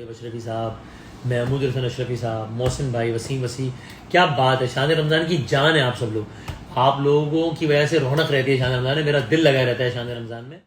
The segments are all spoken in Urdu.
اشرفی صاحب, محمود حسن اشرفی صاحب, محسن بھائی, وسیم وسیع, کیا بات ہے. شان رمضان کی جان ہے آپ سب لوگ. آپ لوگوں کی وجہ سے رونق رہتی ہے شان رمضان میں. میرا دل لگا رہتا ہے شان رمضان میں,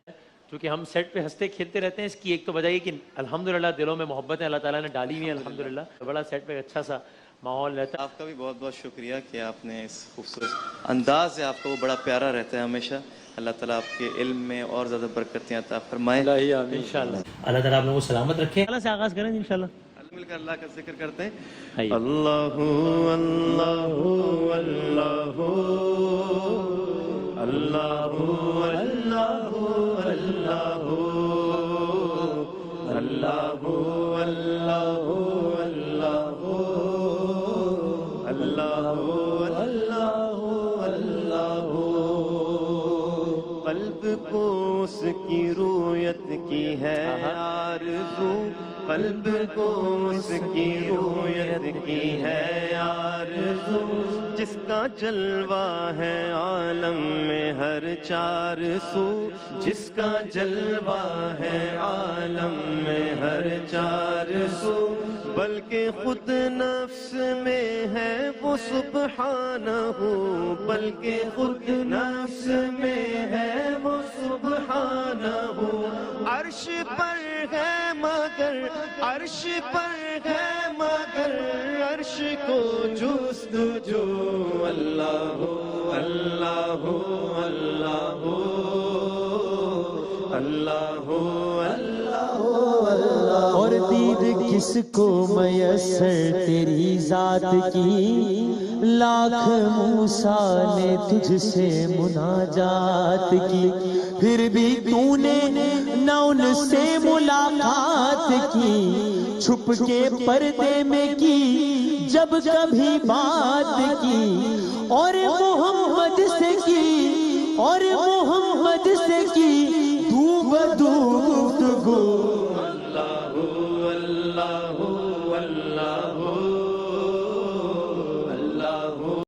کیونکہ ہم سیٹ پہ ہنستے کھیلتے رہتے ہیں. اس کی ایک تو وجہ یہ کہ الحمدللہ دلوں میں محبت ہے اللہ تعالیٰ نے ڈالی ہوئی ہے الحمدللہ. بڑا سیٹ پہ اچھا سا ماحول رہتا ہے. آپ کا بھی بہت بہت شکریہ کہ آپ نے اس خوبصورت انداز ہے آپ کو وہ بڑا پیارا رہتا ہے ہمیشہ. اللہ تعالیٰ آپ کے علم میں اور زیادہ برکتیں عطا فرمائے انشاءاللہ. اللہ تعالیٰ آپ لوگوں کو سلامت رکھے. اللہ سے آغاز کریں انشاءاللہ. مل کر اللہ کا ذکر کرتے ہیں. آئیے. اللہ اللہ اللہ اللہ اللہ اللہ اللہ اللہ اللہ اللہ. قلب کو اس کی رویت کی ہے آرزو, قلب کو اس کی رویت کی ہے آرزو. جس کا جلوہ ہے عالم میں ہر چار سو, جس کا جلوہ ہے عالم میں ہر چار سو. بلکہ خود نفس میں ہے وہ سبحانہ, بلکہ خود نفس میں ہے وہ سبحانہ. عرش پر ہے مگر, عرش پر ہے مگر, عرش کو جستجو. اللہ اللہ اللہ اللہ اللہ. اور دید کس کو میسر تیری ذات کی, لاکھ موسیٰ نے تجھ سے مناجات کی, پھر بھی تو نے نہ ان سے ملاقات کی. چھپ کے پردے میں کی جب کبھی بات کی, اور محمد سے کی, اور محمد سے کی دو بدو گفتگو. اللہ اللہ